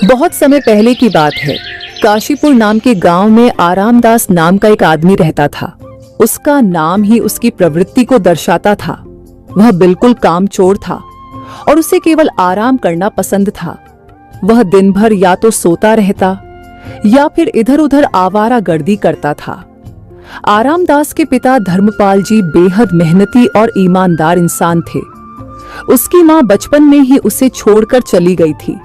बहुत समय पहले की बात है। काशीपुर नाम के गांव में आरामदास नाम का एक आदमी रहता था। उसका नाम ही उसकी प्रवृत्ति को दर्शाता था। वह बिल्कुल कामचोर था और उसे केवल आराम करना पसंद था। वह दिन भर या तो सोता रहता या फिर इधर उधर आवारागर्दी करता था। आरामदास के पिता धर्मपाल जी बेहद मेहनती और ईमानदार इंसान थे। उसकी मां बचपन में ही उसे छोड़कर चली गई थी।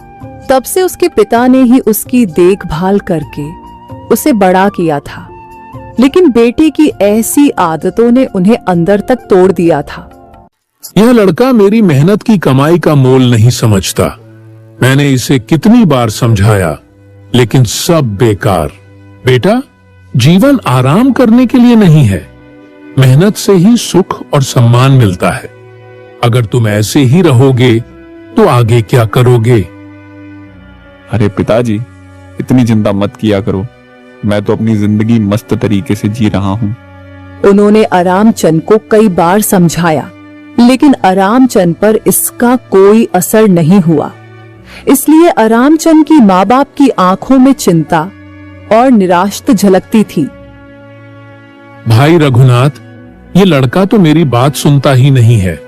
तब से उसके पिता ने ही उसकी देखभाल करके उसे बड़ा किया था। लेकिन बेटे की ऐसी आदतों ने उन्हें अंदर तक तोड़ दिया था। यह लड़का मेरी मेहनत की कमाई का मोल नहीं समझता। मैंने इसे कितनी बार समझाया, लेकिन सब बेकार। बेटा, जीवन आराम करने के लिए नहीं है। मेहनत से ही सुख और सम्मान मिलता है। अगर तुम ऐसे ही रहोगे तो आगे क्या करोगे? अरे पिताजी, इतनी चिंता मत किया करो। मैं तो अपनी जिंदगी मस्त तरीके से जी रहा हूँ। उन्होंने आरामचंद को कई बार समझाया, लेकिन आरामचंद पर इसका कोई असर नहीं हुआ। इसलिए आरामचंद की माँ बाप की आंखों में चिंता और निराशा झलकती थी। भाई रघुनाथ, ये लड़का तो मेरी बात सुनता ही नहीं है।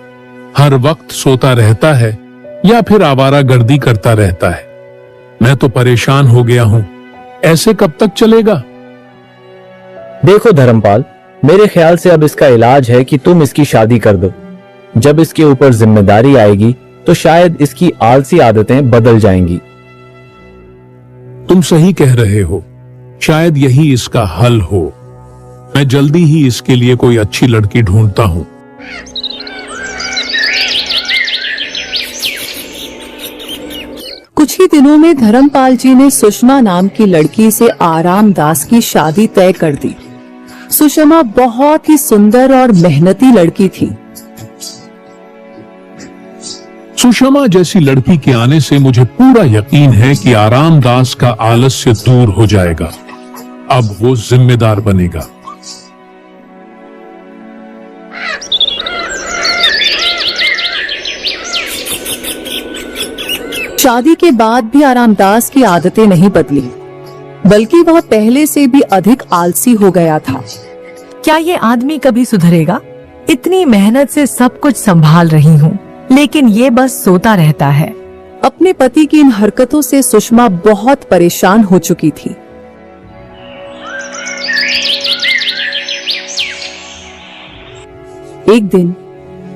हर वक्त सोता रहता है या फिर आवारागर्दी करता रहता है। मैं तो परेशान हो गया हूँ। ऐसे कब तक चलेगा? देखो धर्मपाल, मेरे ख्याल से अब इसका इलाज है कि तुम इसकी शादी कर दो। जब इसके ऊपर जिम्मेदारी आएगी तो शायद इसकी आलसी आदतें बदल जाएंगी। तुम सही कह रहे हो। शायद यही इसका हल हो। मैं जल्दी ही इसके लिए कोई अच्छी लड़की ढूंढता हूँ। कुछ ही दिनों में धर्मपाल जी ने सुषमा नाम की लड़की से आरामदास की शादी तय कर दी। सुषमा बहुत ही सुंदर और मेहनती लड़की थी। सुषमा जैसी लड़की के आने से मुझे पूरा यकीन है कि आरामदास का आलस्य दूर हो जाएगा। अब वो जिम्मेदार बनेगा। शादी के बाद भी आरामदास की आदतें नहीं बदली, बल्कि वह पहले से भी अधिक आलसी हो गया था। क्या ये आदमी कभी सुधरेगा? इतनी मेहनत से सब कुछ संभाल रही हूँ, लेकिन ये बस सोता रहता है। अपने पति की इन हरकतों से सुषमा बहुत परेशान हो चुकी थी। एक दिन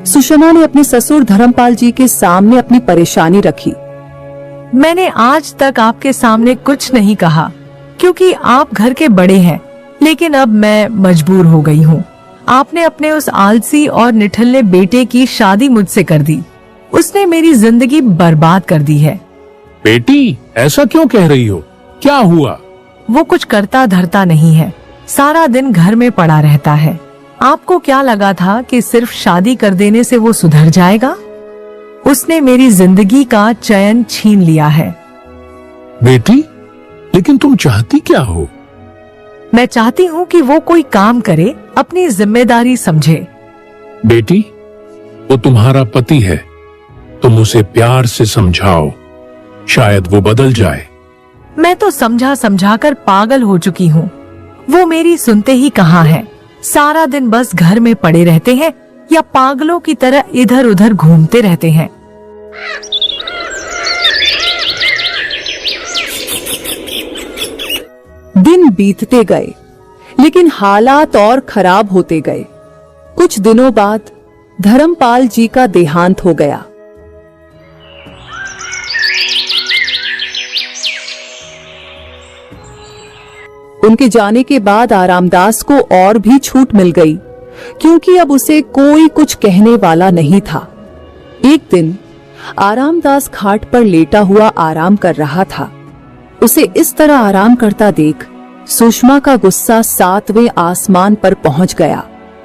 सुषमा ने अपने ससुर धर्मपाल जी के सामने अपनी परेशानी रखी। मैंने आज तक आपके सामने कुछ नहीं कहा क्योंकि आप घर के बड़े हैं, लेकिन अब मैं मजबूर हो गई हूँ। आपने अपने उस आलसी और निठल्ले बेटे की शादी मुझसे कर दी। उसने मेरी जिंदगी बर्बाद कर दी है। बेटी, ऐसा क्यों कह रही हो? क्या हुआ? वो कुछ करता धरता नहीं है, सारा दिन घर में पड़ा रहता है। आपको क्या लगा था कि सिर्फ शादी कर देने से वो सुधर जाएगा? उसने मेरी जिंदगी का चैन छीन लिया है। बेटी, लेकिन तुम चाहती क्या हो? मैं चाहती हूँ कि वो कोई काम करे, अपनी जिम्मेदारी समझे। बेटी, वो तुम्हारा पति है। तुम उसे प्यार से समझाओ, शायद वो बदल जाए। मैं तो समझा समझा कर पागल हो चुकी हूँ। वो मेरी सुनते ही कहाँ है। सारा दिन बस घर में पड़े रहते हैं या पागलों की तरह इधर उधर घूमते रहते हैं। दिन बीतते गए, लेकिन हालात और खराब होते गए। कुछ दिनों बाद धर्मपाल जी का देहांत हो गया। उनके जाने के बाद आरामदास को और भी छूट मिल गई, क्योंकि अब उसे कोई कुछ कहने वाला नहीं था। एक दिन आरामदास खाट पर लेटा हुआ आराम कर रहा था। उसे इस तरह आराम करता देख सुषमा का गुस्सा 7वें आसमान पर पहुंच गया।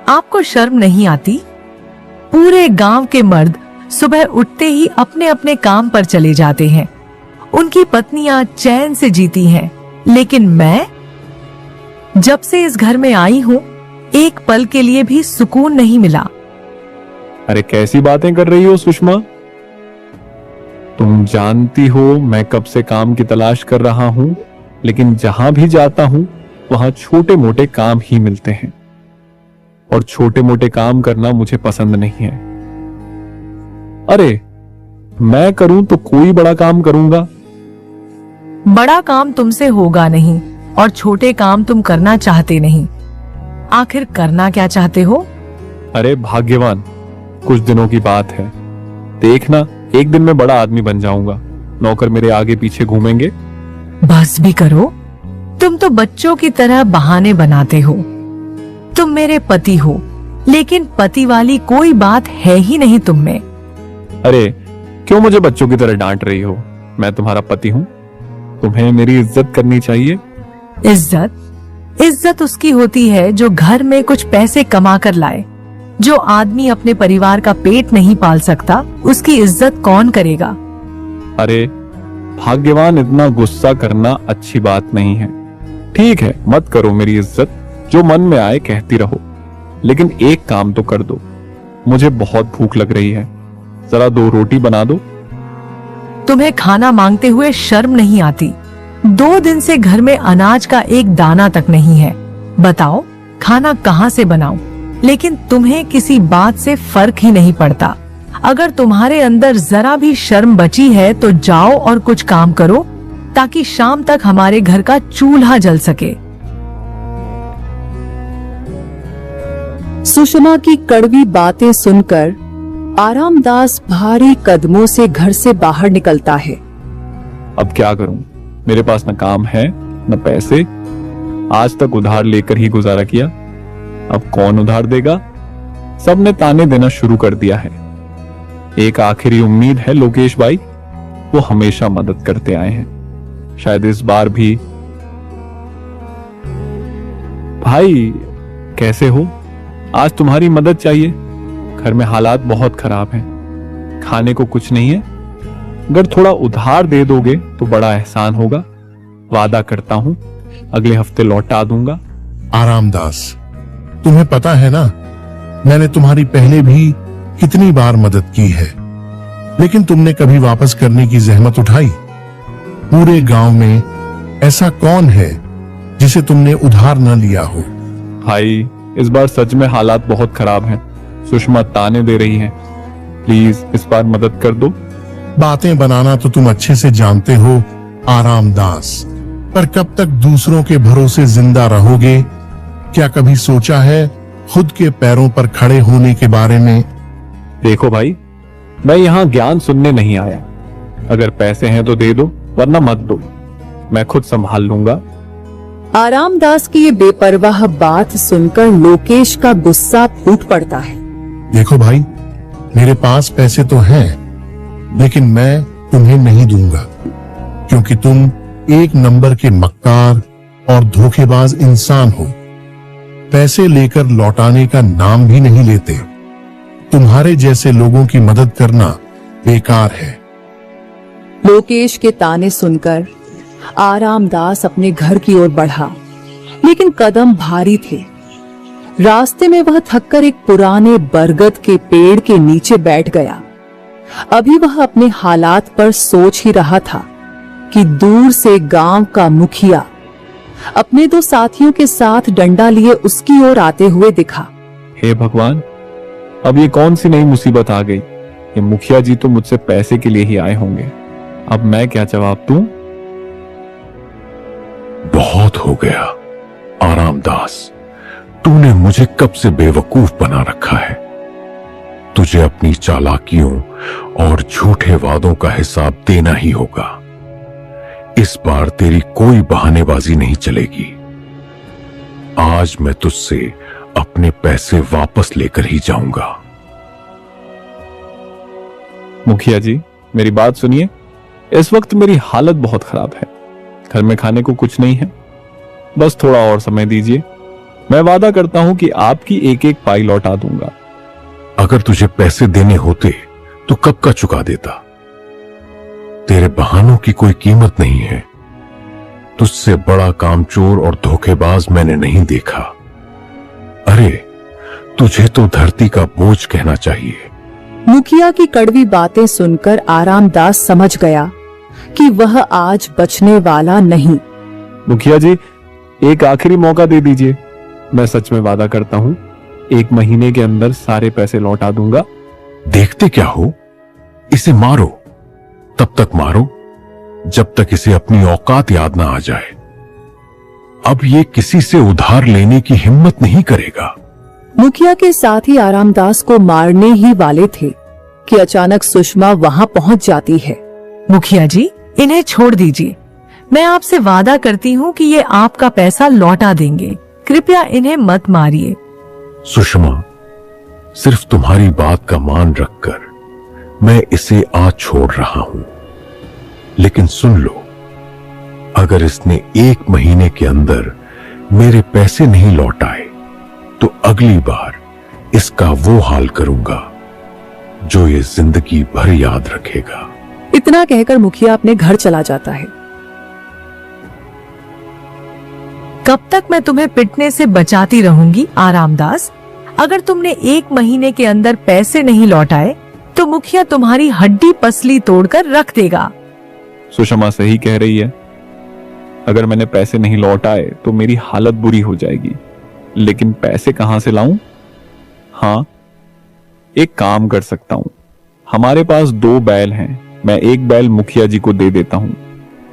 आपको शर्म नहीं आती? पूरे गांव के मर्द सुबह उठते ही अपने अपने काम पर चले जाते हैं उनकी पत्नियां चैन से जीती हैं, लेकिन मैं जब से इस घर में आई हूँ एक पल के लिए भी सुकून नहीं मिला। अरे कैसी बातें कर रही हो सुषमा? तुम जानती हो मैं कब से काम की तलाश कर रहा हूं, लेकिन जहां भी जाता हूं वहां छोटे मोटे काम ही मिलते हैं, और छोटे मोटे काम करना मुझे पसंद नहीं है। अरे मैं करूं तो कोई बड़ा काम करूंगा। बड़ा काम तुमसे होगा नहीं और छोटे काम तुम करना चाहते नहीं। आखिर करना क्या चाहते हो? अरे भाग्यवान, कुछ दिनों की बात है, देखना एक दिन मैं बड़ा आदमी बन जाऊंगा, नौकर मेरे आगे पीछे घूमेंगे। बस भी करो, तुम तो बच्चों की तरह बहाने बनाते हो। तुम मेरे पति हो, लेकिन पति वाली कोई बात है ही नहीं तुम में। अरे क्यों मुझे बच्चों की तरह डांट रही हो? मैं तुम्हारा पति हूं, तुम्हें मेरी इज्जत करनी चाहिए। इज्जत उसकी होती है जो घर में कुछ पैसे कमा कर लाए। जो आदमी अपने परिवार का पेट नहीं पाल सकता, उसकी इज्जत कौन करेगा? अरे भाग्यवान, इतना गुस्सा करना अच्छी बात नहीं है। ठीक है, मत करो मेरी इज्जत, जो मन में आए कहती रहो, लेकिन एक काम तो कर दो। मुझे बहुत भूख लग रही है, जरा 2 रोटी बना दो। तुम्हें खाना मांगते हुए शर्म नहीं आती? 2 दिन से घर में अनाज का एक दाना तक नहीं है। बताओ खाना कहाँ से बनाऊं? लेकिन तुम्हें किसी बात से फर्क ही नहीं पड़ता। अगर तुम्हारे अंदर जरा भी शर्म बची है तो जाओ और कुछ काम करो, ताकि शाम तक हमारे घर का चूल्हा जल सके। सुषमा की कड़वी बातें सुनकर आरामदास भारी कदमों से घर से बाहर निकलता है। अब क्या करूं? मेरे पास न काम है न पैसे, आज तक उधार लेकर ही गुजारा किया। अब कौन उधार देगा? सबने ताने देना शुरू कर दिया है। एक आखिरी उम्मीद है लोकेश भाई, वो हमेशा मदद करते आए हैं, शायद इस बार भी। भाई कैसे हो? आज तुम्हारी मदद चाहिए। घर में हालात बहुत खराब हैं, खाने को कुछ नहीं है। अगर थोड़ा उधार दे दोगे तो बड़ा एहसान होगा। वादा करता हूं अगले हफ्ते लौटा दूंगा। आरामदास, तुम्हें पता है ना, मैंने तुम्हारी पहले भी कितनी बार मदद की है, लेकिन तुमने कभी वापस करने की जहमत उठाई? पूरे गांव में ऐसा कौन है जिसे तुमने उधार न लिया हो? भाई इस बार सच में हालात बहुत खराब हैं। सुषमा ताने दे रही है, प्लीज इस बार मदद कर दो। बातें बनाना तो तुम अच्छे से जानते हो आरामदास, पर कब तक दूसरों के भरोसे जिंदा रहोगे? क्या कभी सोचा है खुद के पैरों पर खड़े होने के बारे में? देखो भाई, मैं यहाँ ज्ञान सुनने नहीं आया। अगर पैसे हैं तो दे दो, वरना मत दो, मैं खुद संभाल लूंगा। आरामदास की ये बेपरवाह बात सुनकर लोकेश का गुस्सा फूट पड़ता है। देखो भाई, मेरे पास पैसे तो हैं, लेकिन मैं तुम्हें नहीं दूंगा, क्योंकि तुम एक नंबर के मक्कार और धोखेबाज इंसान हो। पैसे लेकर लौटाने का नाम भी नहीं लेते। तुम्हारे जैसे लोगों की मदद करना बेकार है। लोकेश के ताने सुनकर आरामदास अपने घर की ओर बढ़ा, लेकिन कदम भारी थे। रास्ते में वह थककर एक पुराने बरगद के पेड़ के नीचे बैठ गया। अभी वह अपने हालात पर सोच ही रहा था कि दूर से गांव का मुखिया अपने 2 साथियों के साथ डंडा लिए उसकी ओर आते हुए दिखा। हे भगवान, अब ये कौन सी नई मुसीबत आ गई? ये मुखिया जी तो मुझसे पैसे के लिए ही आए होंगे। अब मैं क्या जवाब दूं? बहुत हो गया आरामदास, तूने मुझे कब से बेवकूफ बना रखा है। तुझे अपनी चालाकियों और झूठे वादों का हिसाब देना ही होगा। इस बार तेरी कोई बहानेबाजी नहीं चलेगी। आज मैं तुझसे अपने पैसे वापस लेकर ही जाऊंगा। मुखिया जी, मेरी बात सुनिए। इस वक्त मेरी हालत बहुत खराब है, घर में खाने को कुछ नहीं है। बस थोड़ा और समय दीजिए, मैं वादा करता हूं कि आपकी एक एक पाई लौटा दूंगा। अगर तुझे पैसे देने होते तो कब का चुका देता। तेरे बहानों की कोई कीमत नहीं है। तुझसे बड़ा कामचोर और धोखेबाज मैंने नहीं देखा। अरे तुझे तो धरती का बोझ कहना चाहिए। मुखिया की कड़वी बातें सुनकर आरामदास समझ गया कि वह आज बचने वाला नहीं। मुखिया जी, एक आखिरी मौका दे दीजिए। मैं सच में वादा करता हूं, 1 महीने के अंदर सारे पैसे लौटा दूंगा। देखते क्या हो, इसे मारो। तब तक मारो जब तक इसे अपनी औकात याद ना आ जाए। अब ये किसी से उधार लेने की हिम्मत नहीं करेगा। मुखिया के साथी आरामदास को मारने ही वाले थे कि अचानक सुषमा वहां पहुंच जाती है। मुखिया जी, इन्हें छोड़ दीजिए। मैं आपसे वादा करती हूँ कि ये आपका पैसा लौटा देंगे। कृपया इन्हें मत मारिए। सुषमा, सिर्फ तुम्हारी बात का मान रखकर मैं इसे आज छोड़ रहा हूं। लेकिन सुन लो, अगर इसने 1 महीने के अंदर मेरे पैसे नहीं लौटाए तो अगली बार इसका वो हाल करूंगा जो ये जिंदगी भर याद रखेगा। इतना कहकर मुखिया अपने घर चला जाता है। कब तक मैं तुम्हें पिटने से बचाती रहूंगी आरामदास? अगर तुमने 1 महीने के अंदर पैसे नहीं लौटाए तो मुखिया तुम्हारी हड्डी पसली तोड़कर रख देगा। सुषमा सही कह रही है। अगर मैंने पैसे नहीं लौटाए तो मेरी हालत बुरी हो जाएगी। लेकिन पैसे कहां से लाऊं? हाँ, एक काम कर सकता हूं। हमारे पास 2 बैल हैं। मैं एक बैल मुखिया जी को दे देता हूं।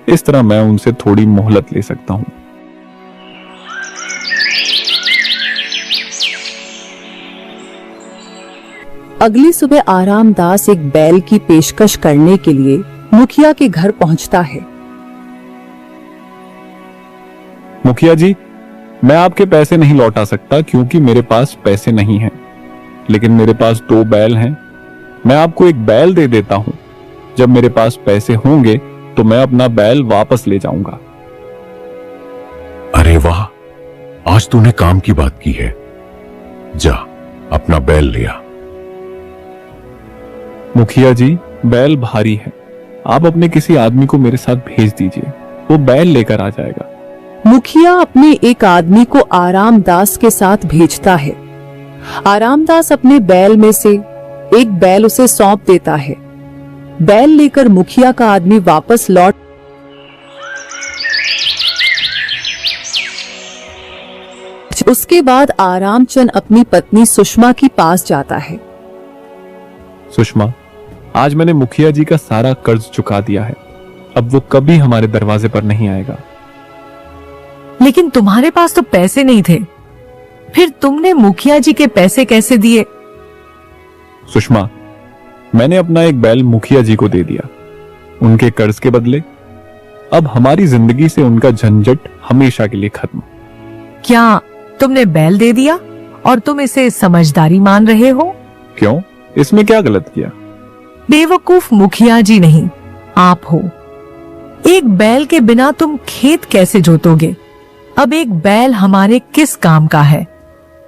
इस तरह मैं उनसे थोड़ी मोहलत ले सकता हूं। अगली सुबह आरामदास एक बैल की पेशकश करने के लिए मुखिया के घर पहुंचता है। मुखिया जी, मैं आपके पैसे नहीं लौटा सकता क्योंकि मेरे पास पैसे नहीं हैं। लेकिन मेरे पास 2 बैल हैं। मैं आपको एक बैल दे देता हूं। जब मेरे पास पैसे होंगे तो मैं अपना बैल वापस ले जाऊंगा। अरे वाह, आज तूने काम की बात की है। जा, अपना बैल ले आ। मुखिया जी, बैल भारी है। आप अपने किसी आदमी को मेरे साथ भेज दीजिए, वो बैल लेकर आ जाएगा। मुखिया अपने एक आदमी को आरामदास के साथ भेजता है। आरामदास अपने बैल में से एक बैल उसे सौंप देता है। बैल लेकर मुखिया का आदमी वापस लौट उसके बाद आरामचंद अपनी पत्नी सुषमा के पास जाता है। सुषमा, आज मैंने मुखिया जी का सारा कर्ज चुका दिया है। अब वो कभी हमारे दरवाजे पर नहीं आएगा। लेकिन तुम्हारे पास तो पैसे नहीं थे, फिर तुमने मुखिया जी के पैसे कैसे दिए? सुषमा, मैंने अपना एक बैल मुखिया जी को दे दिया, उनके कर्ज के बदले। अब हमारी जिंदगी से उनका झंझट हमेशा के लिए खत्म। क्या तुमने बैल दे दिया और तुम इसे समझदारी मान रहे हो? क्यों? इसमें क्या गलत किया? बेवकूफ मुखिया जी नहीं, आप हो। एक बैल के बिना तुम खेत कैसे जोतोगे? अब एक बैल हमारे किस काम का है?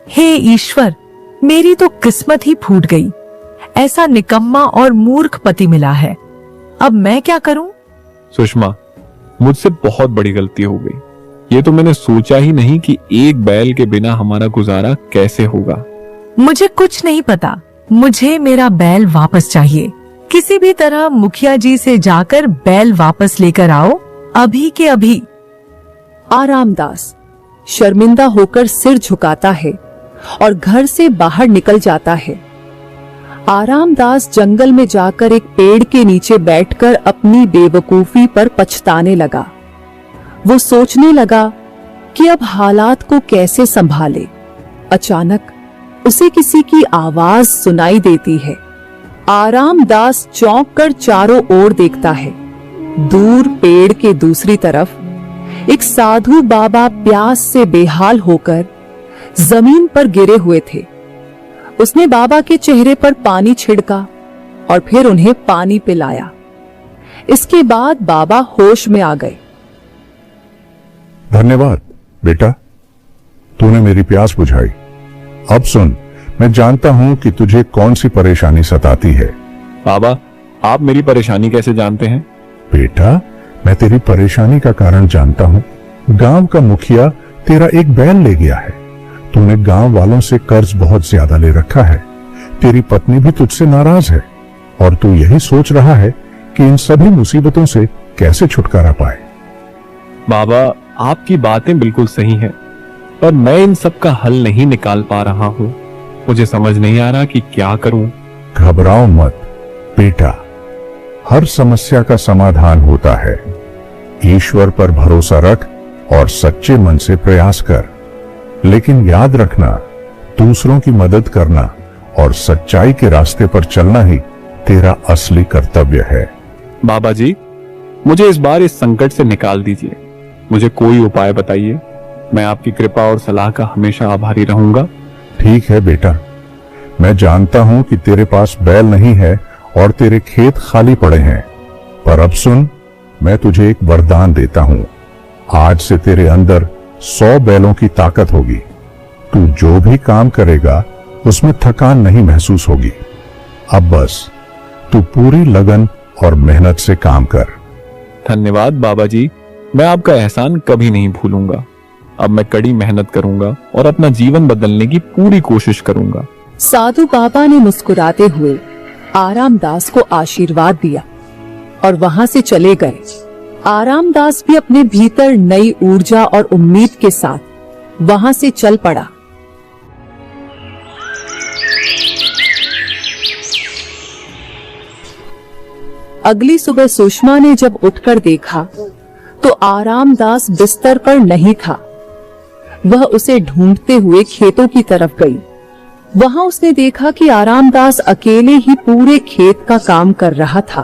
हे ईश्वर, मेरी तो किस्मत ही फूट गई। ऐसा निकम्मा और मूर्ख पति मिला है। अब मैं क्या करूं? सुषमा, मुझसे बहुत बड़ी गलती हो गई। ये तो मैंने सोचा ही नहीं कि एक बैल के बिना हमारा गुजारा कैसे होगा। मुझे कुछ नहीं पता। मुझे मेरा बैल वापस चाहिए। किसी भी तरह मुखिया जी से जाकर बैल वापस लेकर आओ, अभी के अभी। आरामदास शर्मिंदा होकर सिर झुकाता है और घर से बाहर निकल जाता है। आरामदास जंगल में जाकर एक पेड़ के नीचे बैठकर अपनी बेवकूफी पर पछताने लगा। वो सोचने लगा कि अब हालात को कैसे संभाले। अचानक उसे किसी की आवाज सुनाई देती है। आरामदास चौंक कर चारों ओर देखता है। दूर पेड़ के दूसरी तरफ एक साधु बाबा प्यास से बेहाल होकर जमीन पर गिरे हुए थे। उसने बाबा के चेहरे पर पानी छिड़का और फिर उन्हें पानी पिलाया। इसके बाद बाबा होश में आ गए। धन्यवाद बेटा, तूने मेरी प्यास बुझाई। अब सुन, मैं जानता हूं कि तुझे कौन सी परेशानी सताती है। बाबा, आप मेरी परेशानी कैसे जानते हैं? बेटा, मैं तेरी परेशानी का कारण जानता हूँ। गांव का मुखिया तेरा एक बैल ले गया है। तूने गांव वालों से कर्ज बहुत ज्यादा ले रखा है। तेरी पत्नी भी तुझसे नाराज है और तू यही सोच रहा है कि इन सभी मुसीबतों से कैसे छुटकारा पाए। बाबा, आपकी बातें बिल्कुल सही हैं, पर मैं इन सब का हल नहीं निकाल पा रहा हूँ। मुझे समझ नहीं आ रहा कि क्या करूं। घबराओ मत बेटा, हर समस्या का समाधान होता है। ईश्वर पर भरोसा रख और सच्चे मन से प्रयास कर। लेकिन याद रखना, दूसरों की मदद करना और सच्चाई के रास्ते पर चलना ही तेरा असली कर्तव्य है। बाबा जी, मुझे इस बार इस संकट से निकाल दीजिए। मुझे कोई उपाय बताइए। मैं आपकी कृपा और सलाह का हमेशा आभारी रहूंगा। ठीक है बेटा, मैं जानता हूं कि तेरे पास बैल नहीं है और तेरे खेत खाली पड़े हैं, पर अब सुन, मैं तुझे एक वरदान देता हूं। आज से तेरे अंदर 100 बैलों की ताकत होगी। तू जो भी काम करेगा उसमें थकान नहीं महसूस होगी। अब बस तू पूरी लगन और मेहनत से काम कर। धन्यवाद बाबा जी, मैं आपका एहसान कभी नहीं भूलूंगा। अब मैं कड़ी मेहनत करूंगा और अपना जीवन बदलने की पूरी कोशिश करूंगा। साधु बाबा ने मुस्कुराते हुए आरामदास को आशीर्वाद दिया और वहां से चले गए। आरामदास भी अपने भीतर नई ऊर्जा और उम्मीद के साथ वहां से चल पड़ा। अगली सुबह सुषमा ने जब उठकर देखा तो आरामदास बिस्तर पर नहीं था। वह उसे ढूंढते हुए खेतों की तरफ गई। वहां उसने देखा कि आरामदास अकेले ही पूरे खेत का काम कर रहा था,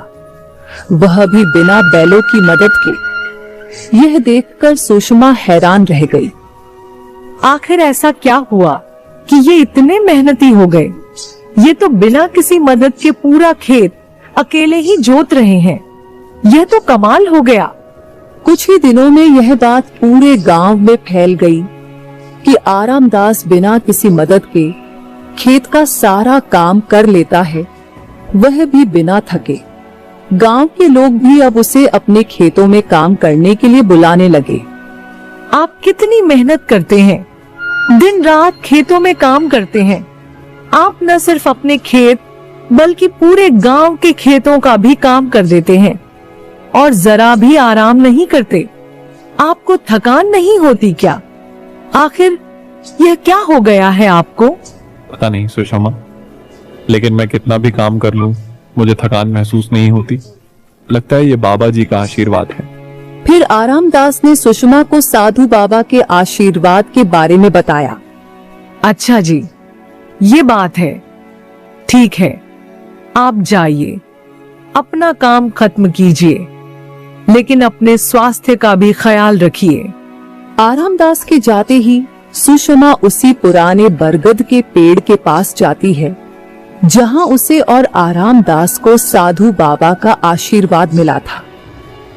वह भी बिना बैलों की मदद के। यह देखकर सुषमा हैरान रह गई। आखिर ऐसा क्या हुआ कि ये इतने मेहनती हो गए? ये तो बिना किसी मदद के पूरा खेत अकेले ही जोत रहे हैं। यह तो कमाल हो गया। कुछ ही दिनों में यह बात पूरे गांव में फैल गई कि आरामदास बिना किसी मदद के खेत का सारा काम कर लेता है, वह भी बिना थके। गांव के लोग भी अब उसे अपने खेतों में काम करने के लिए बुलाने लगे। आप कितनी मेहनत करते हैं, दिन रात खेतों में काम करते हैं। आप न सिर्फ अपने खेत बल्कि पूरे गांव के खेतों का भी काम कर देते हैं और जरा भी आराम नहीं करते। आपको थकान नहीं होती क्या? आखिर यह क्या हो गया है आपको? पता नहीं सुषमा, लेकिन मैं कितना भी काम कर लूं, मुझे थकान महसूस नहीं होती। लगता है ये बाबा जी का आशीर्वाद है। फिर आरामदास ने सुषमा को साधु बाबा के आशीर्वाद के बारे में बताया। अच्छा जी, ये बात है। ठीक है, आप जाइए, अपना काम खत्म कीजिए, लेकिन अपने स्वास्थ्य का भी ख्याल रखिए। आरामदास के जाते ही सुषमा उसी पुराने बरगद के पेड़ के पास जाती है जहां उसे और आरामदास को साधु बाबा का आशीर्वाद मिला था।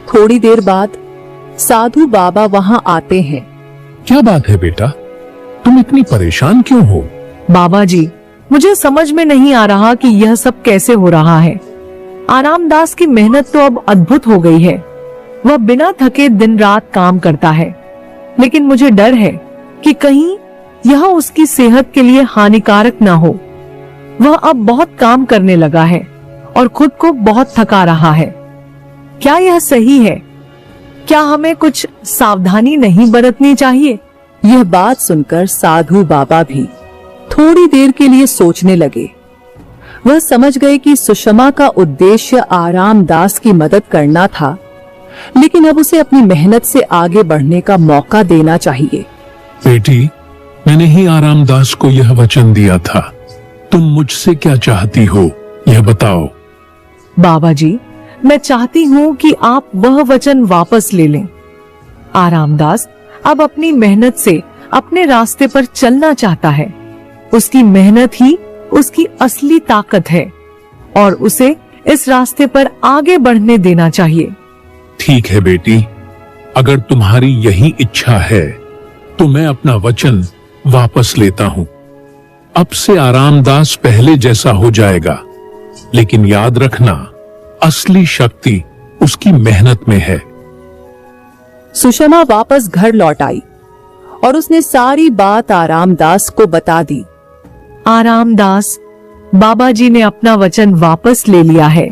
थोड़ी देर बाद साधु बाबा वहां आते हैं। क्या बात है बेटा, तुम इतनी परेशान क्यों हो? बाबा जी, मुझे समझ में नहीं आ रहा कि यह सब कैसे हो रहा है। आरामदास की मेहनत तो अब अद्भुत हो गई है। वह बिना थके दिन रात काम करता है, लेकिन मुझे डर है कि कहीं यह उसकी सेहत के लिए हानिकारक ना हो। वह अब बहुत काम करने लगा है और खुद को बहुत थका रहा है। क्या यह सही है? क्या हमें कुछ सावधानी नहीं बरतनी चाहिए? यह बात सुनकर साधु बाबा भी थोड़ी देर के लिए सोचने लगे। वह समझ गए कि सुषमा का उद्देश्य आरामदास की मदद करना था, लेकिन अब उसे अपनी मेहनत से आगे बढ़ने का मौका देना चाहिए। बेटी, मैंने ही आरामदास को यह वचन दिया था। तुम मुझसे क्या चाहती हो, यह बताओ। बाबा जी, मैं चाहती हूँ कि आप वह वचन वापस ले लें। आरामदास अब अपनी मेहनत से अपने रास्ते पर चलना चाहता है। उसकी मेहनत ही उसकी असली ताकत है और उसे इस रास्ते पर आगे बढ़ने देना चाहिए। ठीक है बेटी, अगर तुम्हारी यही इच्छा है तो मैं अपना वचन वापस लेता हूं। अब से आरामदास पहले जैसा हो जाएगा, लेकिन याद रखना, असली शक्ति उसकी मेहनत में है। सुषमा वापस घर लौट आई और उसने सारी बात आरामदास को बता दी। आरामदास, बाबा जी ने अपना वचन वापस ले लिया है।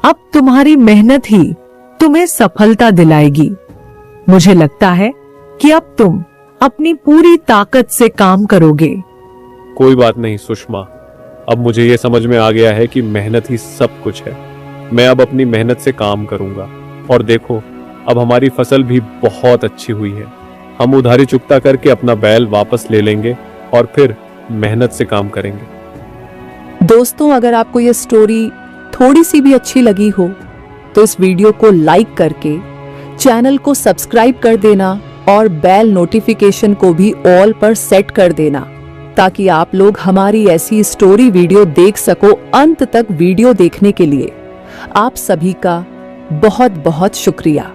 अब तुम्हारी मेहनत ही तुम्हें सफलता दिलाएगी। मुझे लगता है कि अब तुम अपनी पूरी ताकत से काम करोगे। कोई बात नहीं सुषमा, अब मुझे ये समझ में आ गया है कि मेहनत ही सब कुछ है। मैं अब अपनी मेहनत से काम करूंगा और देखो, अब हमारी फसल भी बहुत अच्छी हुई है। हम उधारी चुकता करके अपना बैल वापस ले लेंगे और फिर मेहनत से काम करेंगे। दोस्तों, अगर आपको यह स्टोरी थोड़ी सी भी अच्छी लगी हो तो इस वीडियो को लाइक करके चैनल को सब्सक्राइब कर देना और बेल नोटिफिकेशन को भी ऑल पर सेट कर देना, ताकि आप लोग हमारी ऐसी स्टोरी वीडियो देख सको। अंत तक वीडियो देखने के लिए आप सभी का बहुत बहुत शुक्रिया।